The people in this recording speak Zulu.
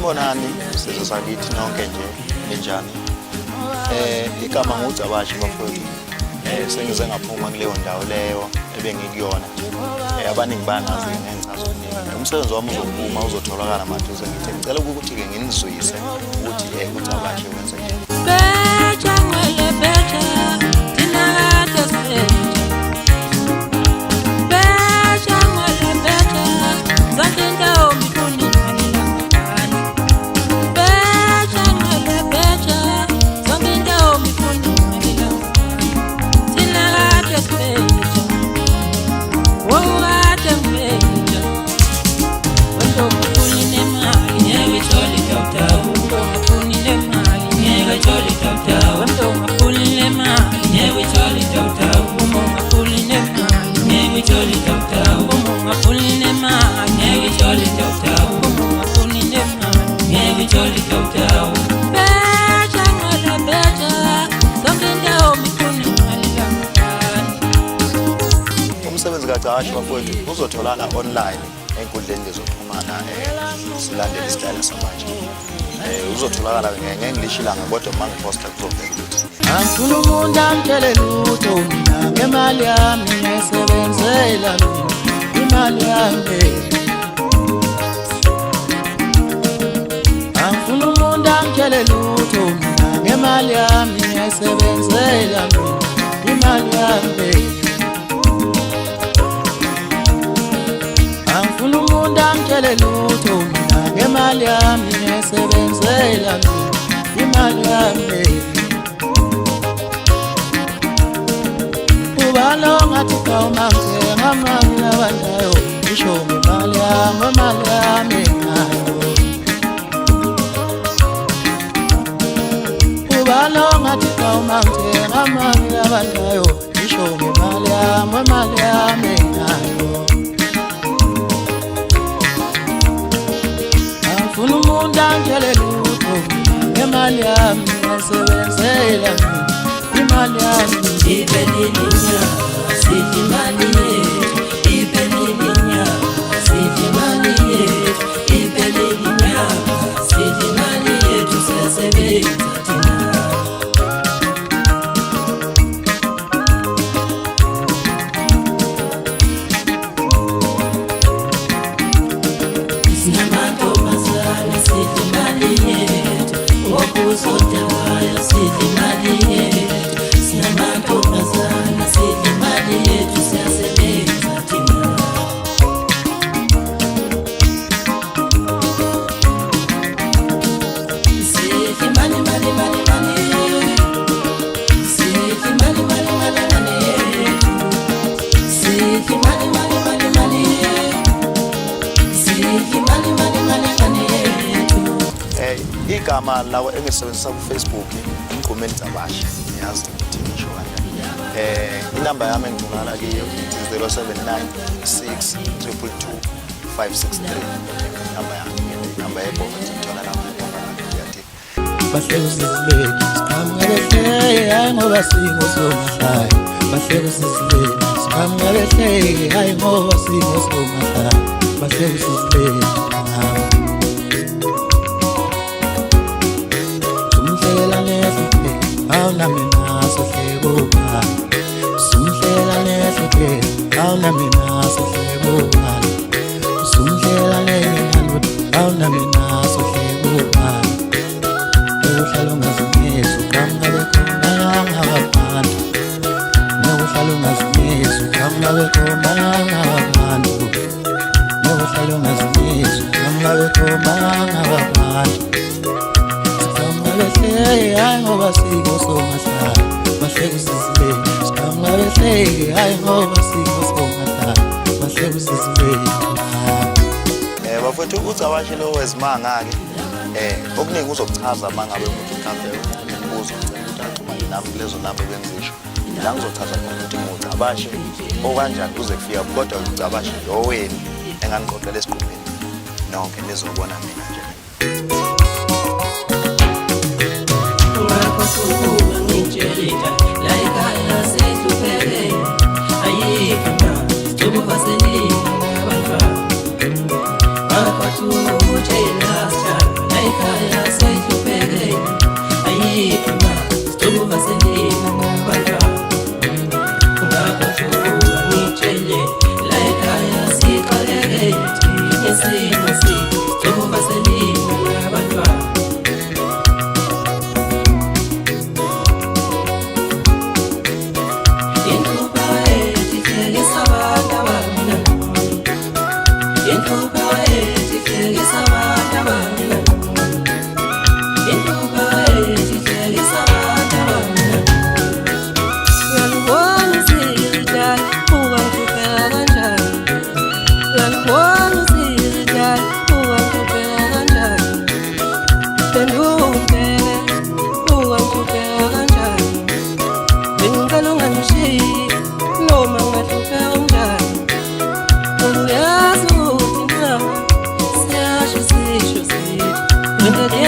Sanibonani sizwe sakithi nonke nje enjani igama nguDzabashi bafowethu sengize ngaphuma kuleyo ndawo leyo ebengikuyona abaningi bangazi ngenzazo umsebenzi wami uzophuma uzotholakala maduze ngithi ngicela ukuthi ke nginizwise ukuthi uDzabashi wenza njani beja ngwele beja thina kade sibenza beja ngwele beja zonke indawo ngifuna Umsebenzi bafowethu uzotholana online enkundleni lezokuxhumana silandela isitayela samanje uzotholakala nge-English ilanga kodwa mangiposta kuzobe angifuna umuntu angitshele lutho mina ngemali yami ngisebenzela imali yami angifuna umuntu angitshele lutho mina ngemali yami ngisebenzela imali yami angifuna umuntu angitshele lutho mina ngemali yami ngisebenzela imali yami ubalo ngathi kawumamse ngamanye labandayo isho ngemali yami nayo ubalo ngathi kawumamse ngamanye labandayo isho ngemali yami nayo angifuna umuntu angitshele lutho ngemali yami ngisebenzela imali yami iphelilinya sithi imali yethu iphelilinya sithi imali yethu iphelilinya sithi imali yethu siyasebenza thina sinamantombazane sithi imali yethu okuzodala sithi imali yethu sinamantombazane sithi imali yethu siyasebenza thina sithi imali sithi imali sithi imali sithi imali igama lawo engisebenzisa ku Facebook uMgqumeni Dzabashi ngiyazi ukuthi ngisho kanjani inamba yami engitholakala kiyo 079 622 563 inamba yami, inamba yebhola ngithola lapho yathi bahleke sizibele siqhamuka behleke hayi ngoba singosomahlaya bahleke sizibele siqhamuka behleke hayi ngoba singosomahlaya bahleke sizibele sumhlela nehleke awunami naso hleko sumhlela nehleke awunami naso hleko sumhlela nehleke awunami naso hleko uhlala ungazungezi uqhamuka bekhona ngabantu uhlala ungazungezi uqhamuka bekhona ngabantu uhlala ungazungezi uqhamuka bekhona ngabantu siqhamuka behleke hayi ngoba singosomahlaya bahleke sizibele siqhamuka behleke hayi ngoba singosomahlaya bahleke sizibele bafethu uCabashi lo wezimanga-ke okuningi uzokuchaza uma ngabe umuntu mhlambe ubuzo ukuthi axhumane nami kulezo namba ebengizisho la ngizochaza khona ukuthi nguCabashi okanjani kuze kufika kodwa uCabashi lo wenu enganiqoqela esiqhubeni nonke nizobona mina nje When the